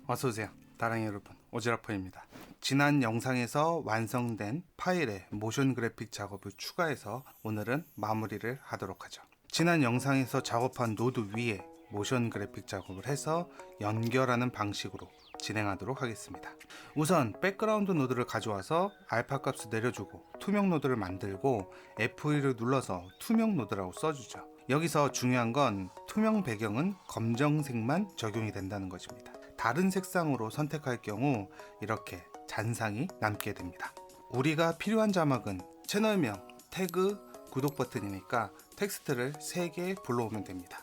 어서오세요. 다랑이 여러분, 오지라퍼입니다. 지난 영상에서 완성된 파일에 모션 그래픽 작업을 추가해서 오늘은 마무리를 하도록 하죠. 지난 영상에서 작업한 노드 위에 모션 그래픽 작업을 해서 연결하는 방식으로 진행하도록 하겠습니다. 우선 백그라운드 노드를 가져와서 알파 값을 내려주고 투명 노드를 만들고 F2를 눌러서 투명 노드라고 써주죠. 여기서 중요한 건 투명 배경은 검정색만 적용이 된다는 것입니다. 다른 색상으로 선택할 경우 이렇게 잔상이 남게 됩니다. 우리가 필요한 자막은 채널명, 태그, 구독 버튼이니까 텍스트를 3개 불러오면 됩니다.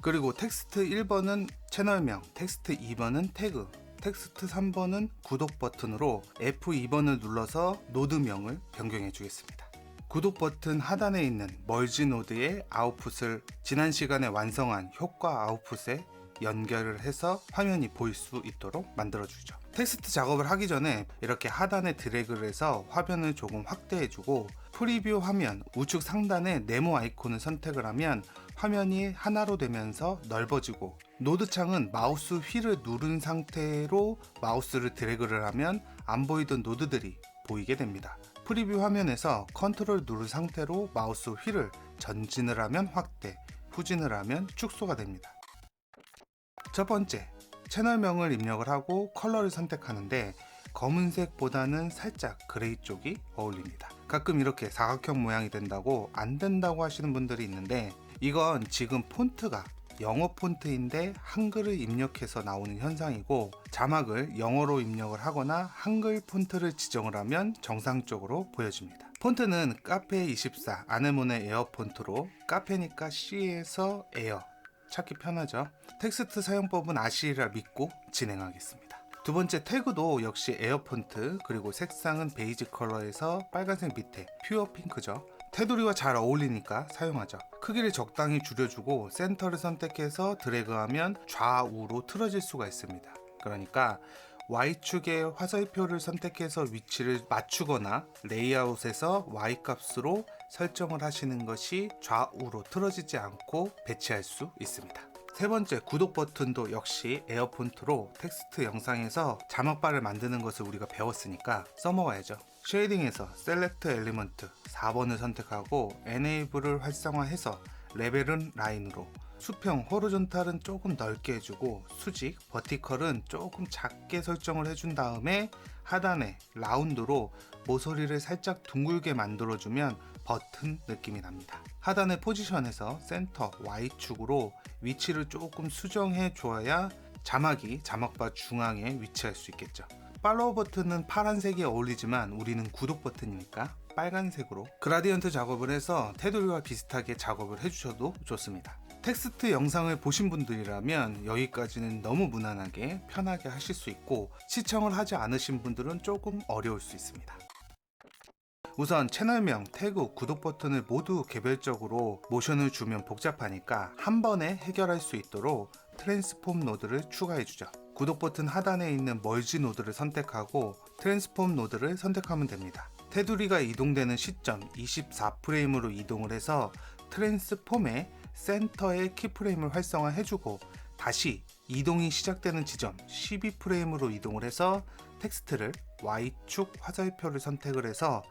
그리고 텍스트 1번은 채널명, 텍스트 2번은 태그, 텍스트 3번은 구독 버튼으로 F2번을 눌러서 노드명을 변경해 주겠습니다. 구독 버튼 하단에 있는 멀지 노드의 아웃풋을 지난 시간에 완성한 효과 아웃풋에 연결을 해서 화면이 보일 수 있도록 만들어주죠. 텍스트 작업을 하기 전에 이렇게 하단에 드래그를 해서 화면을 조금 확대해주고 프리뷰 화면 우측 상단에 네모 아이콘을 선택을 하면 화면이 하나로 되면서 넓어지고 노드 창은 마우스 휠을 누른 상태로 마우스를 드래그를 하면 안 보이던 노드들이 보이게 됩니다. 프리뷰 화면에서 컨트롤 누른 상태로 마우스 휠을 전진을 하면 확대, 후진을 하면 축소가 됩니다. 첫 번째, 채널명을 입력을 하고 컬러를 선택하는데 검은색보다는 살짝 그레이 쪽이 어울립니다. 가끔 이렇게 사각형 모양이 된다고 안 된다고 하시는 분들이 있는데 이건 지금 폰트가 영어 폰트인데 한글을 입력해서 나오는 현상이고 자막을 영어로 입력을 하거나 한글 폰트를 지정을 하면 정상적으로 보여집니다. 폰트는 카페24 아네모네 에어 폰트로 카페니까 C에서 에어 찾기 편하죠. 텍스트 사용법은 아시리라 믿고 진행하겠습니다. 두 번째 태그도 역시 에어 폰트 그리고 색상은 베이지 컬러에서 빨간색 밑에 퓨어 핑크죠. 테두리와 잘 어울리니까 사용하죠. 크기를 적당히 줄여주고 센터를 선택해서 드래그하면 좌우로 틀어질 수가 있습니다. 그러니까 Y축의 화살표를 선택해서 위치를 맞추거나 레이아웃에서 Y값으로 설정을 하시는 것이 좌우로 틀어지지 않고 배치할 수 있습니다. 세 번째, 구독 버튼도 역시 에어 폰트로 텍스트 영상에서 자막바를 만드는 것을 우리가 배웠으니까 써먹어야죠. 쉐이딩에서 셀렉트 엘리먼트 4번을 선택하고 에네이블을 활성화해서 레벨은 라인으로, 수평 호리존탈은 조금 넓게 해주고 수직 버티컬은 조금 작게 설정을 해준 다음에 하단에 라운드로 모서리를 살짝 둥글게 만들어주면 버튼 느낌이 납니다. 하단의 포지션에서 센터 Y축으로 위치를 조금 수정해 줘야 자막이 자막바 중앙에 위치할 수 있겠죠. 팔로우 버튼은 파란색이 어울리지만 우리는 구독 버튼이니까 빨간색으로 그라디언트 작업을 해서 테두리와 비슷하게 작업을 해주셔도 좋습니다. 텍스트 영상을 보신 분들이라면 여기까지는 너무 무난하게 편하게 하실 수 있고 시청을 하지 않으신 분들은 조금 어려울 수 있습니다. 우선 채널명, 태그, 구독 버튼을 모두 개별적으로 모션을 주면 복잡하니까 한 번에 해결할 수 있도록 트랜스폼 노드를 추가해주죠. 구독 버튼 하단에 있는 멀지 노드를 선택하고 트랜스폼 노드를 선택하면 됩니다. 테두리가 이동되는 시점 24프레임으로 이동을 해서 트랜스폼의 센터의 키프레임을 활성화해주고 다시 이동이 시작되는 지점 12프레임으로 이동을 해서 텍스트를 Y축 화살표를 선택을 해서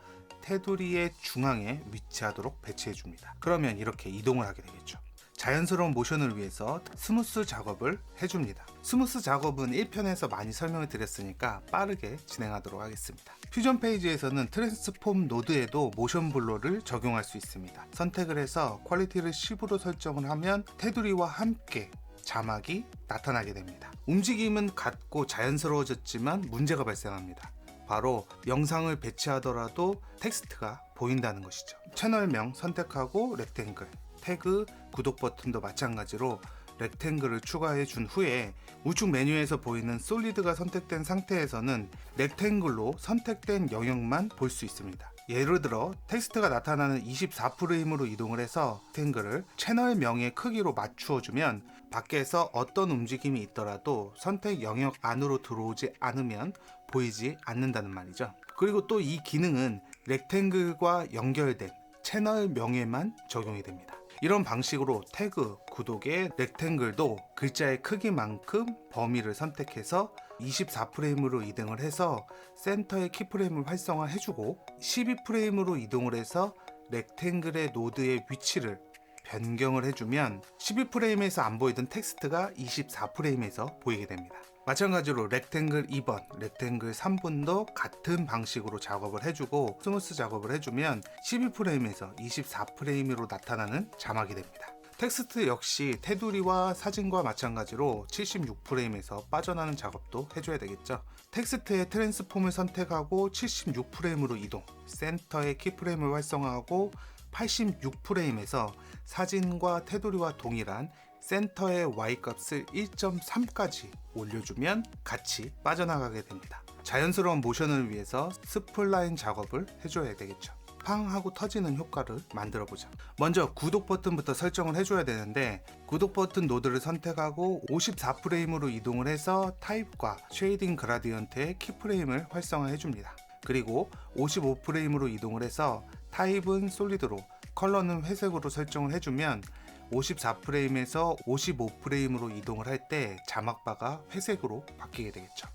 테두리의 중앙에 위치하도록 배치해줍니다. 그러면 이렇게 이동을 하게 되겠죠. 자연스러운 모션을 위해서 스무스 작업을 해줍니다. 스무스 작업은 1편에서 많이 설명을 드렸으니까 빠르게 진행하도록 하겠습니다. 퓨전 페이지에서는 트랜스폼 노드에도 모션 블러를 적용할 수 있습니다. 선택을 해서 퀄리티를 10으로 설정을 하면 테두리와 함께 자막이 나타나게 됩니다. 움직임은 같고 자연스러워졌지만 문제가 발생합니다. 바로 영상을 배치하더라도 텍스트가 보인다는 것이죠. 채널명 선택하고 렉탱글, 태그, 구독 버튼도 마찬가지로 렉탱글을 추가해 준 후에 우측 메뉴에서 보이는 솔리드가 선택된 상태에서는 렉탱글로 선택된 영역만 볼 수 있습니다. 예를 들어 텍스트가 나타나는 24프레임으로 이동을 해서 렉탱글을 채널명의 크기로 맞추어 주면 밖에서 어떤 움직임이 있더라도 선택 영역 안으로 들어오지 않으면 보이지 않는다는 말이죠. 그리고 또 이 기능은 렉탱글과 연결된 채널명에만 적용이 됩니다. 이런 방식으로 태그, 구독의 렉탱글도 글자의 크기만큼 범위를 선택해서 24프레임으로 이동을 해서 센터의 키프레임을 활성화해주고 12프레임으로 이동을 해서 렉탱글의 노드의 위치를 변경을 해주면 12프레임에서 안 보이던 텍스트가 24프레임에서 보이게 됩니다. 마찬가지로 렉탱글 2번, 렉탱글 3번도 같은 방식으로 작업을 해주고 스무스 작업을 해주면 12프레임에서 24프레임으로 나타나는 자막이 됩니다. 텍스트 역시 테두리와 사진과 마찬가지로 76프레임에서 빠져나는 작업도 해줘야 되겠죠. 텍스트의 트랜스폼을 선택하고 76프레임으로 이동, 센터의 키프레임을 활성화하고 86프레임에서 사진과 테두리와 동일한 센터의 Y값을 1.3까지 올려주면 같이 빠져나가게 됩니다. 자연스러운 모션을 위해서 스플라인 작업을 해줘야 되겠죠. 팡 하고 터지는 효과를 만들어 보자. 먼저 구독 버튼부터 설정을 해줘야 되는데 구독 버튼 노드를 선택하고 54프레임으로 이동을 해서 타입과 쉐이딩 그라디언트의 키프레임을 활성화해 줍니다. 그리고 55프레임으로 이동을 해서 타입은 솔리드로, 컬러는 회색으로 설정을 해주면 54프레임에서 55프레임으로 이동을 할 때 자막바가 회색으로 바뀌게 되겠죠.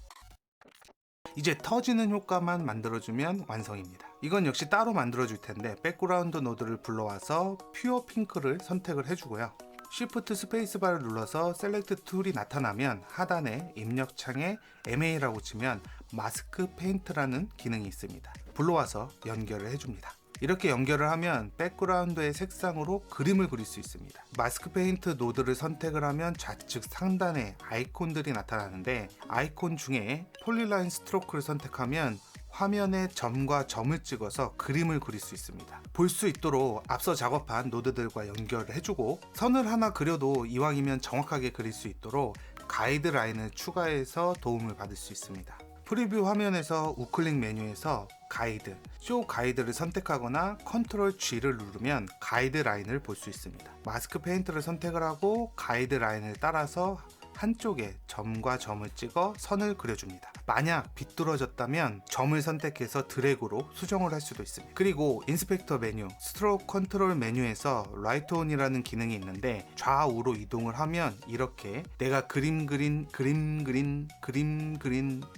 이제 터지는 효과만 만들어주면 완성입니다. 이건 역시 따로 만들어줄 텐데 백그라운드 노드를 불러와서 퓨어 핑크를 선택을 해주고요. Shift 스페이스바를 눌러서 셀렉트 툴이 나타나면 하단에 입력창에 MA라고 치면 마스크 페인트라는 기능이 있습니다. 불러와서 연결을 해줍니다. 이렇게 연결을 하면 백그라운드의 색상으로 그림을 그릴 수 있습니다. 마스크 페인트 노드를 선택을 하면 좌측 상단에 아이콘들이 나타나는데 아이콘 중에 폴리라인 스트로크를 선택하면 화면에 점과 점을 찍어서 그림을 그릴 수 있습니다. 볼 수 있도록 앞서 작업한 노드들과 연결을 해주고 선을 하나 그려도 이왕이면 정확하게 그릴 수 있도록 가이드라인을 추가해서 도움을 받을 수 있습니다. 프리뷰 화면에서 우클릭 메뉴에서 가이드, 쇼 가이드를 선택하거나 컨트롤 G를 누르면 가이드라인을 볼 수 있습니다. 마스크 페인트를 선택을 하고 가이드라인을 따라서 한쪽에 점과 점을 찍어 선을 그려줍니다. 만약 비뚤어졌다면 점을 선택해서 드래그로 수정을 할 수도 있습니다. 그리고 인스펙터 메뉴, 스트로크 컨트롤 메뉴에서 라이트 온이라는 기능이 있는데 좌우로 이동을 하면 이렇게 내가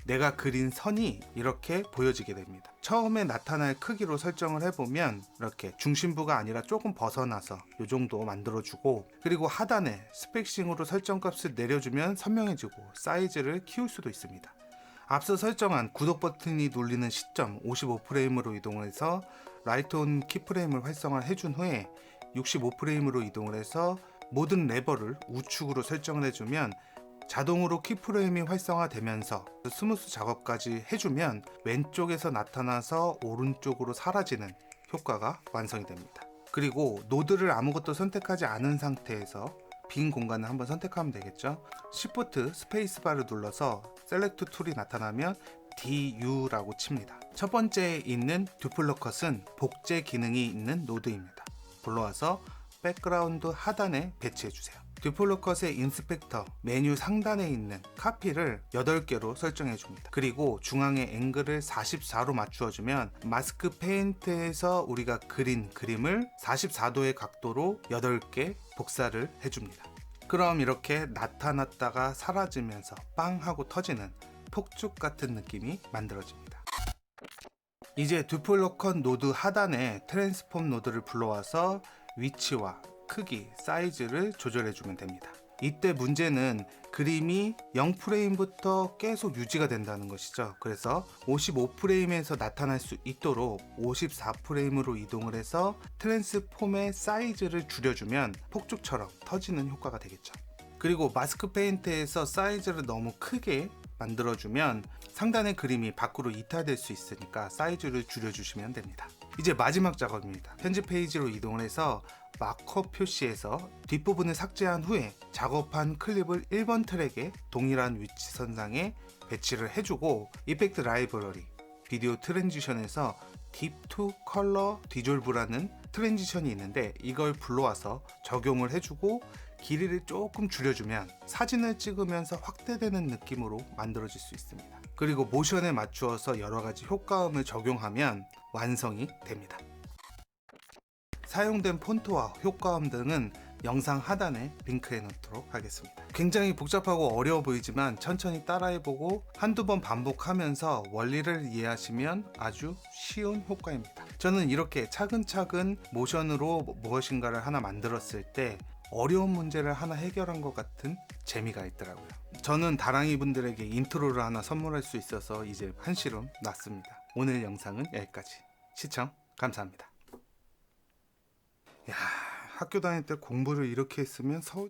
내가 그린 선이 이렇게 보여지게 됩니다. 처음에 나타날 크기로 설정을 해보면 이렇게 중심부가 아니라 조금 벗어나서 이 정도 만들어주고 그리고 하단에 스펙싱으로 설정값을 내려주면 선명해지고 사이즈를 키울 수도 있습니다. 앞서 설정한 구독 버튼이 눌리는 시점 55프레임으로 이동해서 라이트 온 키프레임을 활성화해 준 후에 65프레임으로 이동을 해서 모든 레버를 우측으로 설정을 해주면 자동으로 키프레임이 활성화되면서 스무스 작업까지 해주면 왼쪽에서 나타나서 오른쪽으로 사라지는 효과가 완성이 됩니다. 그리고 노드를 아무것도 선택하지 않은 상태에서 빈 공간을 한번 선택하면 되겠죠. Shift 스페이스바를 눌러서 셀렉트 툴이 나타나면 DU라고 칩니다. 첫 번째에 있는 듀플러컷은 복제 기능이 있는 노드입니다. 불러와서 백그라운드 하단에 배치해주세요. 듀플러컷의 인스펙터 메뉴 상단에 있는 카피를 8개로 설정해 줍니다. 그리고 중앙의 앵글을 44로 맞추어주면 마스크 페인트에서 우리가 그린 그림을 44도의 각도로 8개 복사를 해줍니다. 그럼 이렇게 나타났다가 사라지면서 빵 하고 터지는 폭죽 같은 느낌이 만들어집니다. 이제 듀플러컷 노드 하단에 트랜스폼 노드를 불러와서 위치와 크기, 사이즈를 조절해주면 됩니다. 이때 문제는 그림이 0프레임부터 계속 유지가 된다는 것이죠. 그래서 55프레임에서 나타날 수 있도록 54프레임으로 이동을 해서 트랜스폼의 사이즈를 줄여주면 폭죽처럼 터지는 효과가 되겠죠. 그리고 마스크 페인트에서 사이즈를 너무 크게 만들어주면 상단의 그림이 밖으로 이탈될 수 있으니까 사이즈를 줄여주시면 됩니다. 이제 마지막 작업입니다. 편집 페이지로 이동을 해서 마커 표시에서 뒷부분을 삭제한 후에 작업한 클립을 1번 트랙에 동일한 위치선상에 배치를 해주고 이펙트 라이브러리 비디오 트랜지션에서 딥 투 컬러 디졸브라는 트랜지션이 있는데 이걸 불러와서 적용을 해주고 길이를 조금 줄여주면 사진을 찍으면서 확대되는 느낌으로 만들어질 수 있습니다. 그리고 모션에 맞추어서 여러가지 효과음을 적용하면 완성이 됩니다. 사용된 폰트와 효과음 등은 영상 하단에 링크해 놓도록 하겠습니다. 굉장히 복잡하고 어려워 보이지만 천천히 따라해보고 한두 번 반복하면서 원리를 이해하시면 아주 쉬운 효과입니다. 저는 이렇게 차근차근 모션으로 무엇인가를 하나 만들었을 때 어려운 문제를 하나 해결한 것 같은 재미가 있더라고요. 저는 다랑이 분들에게 인트로를 하나 선물할 수 있어서 이제 한시름 났습니다. 오늘 영상은 여기까지. 시청 감사합니다. 야, 학교 다닐 때 공부를 이렇게 했으면 서울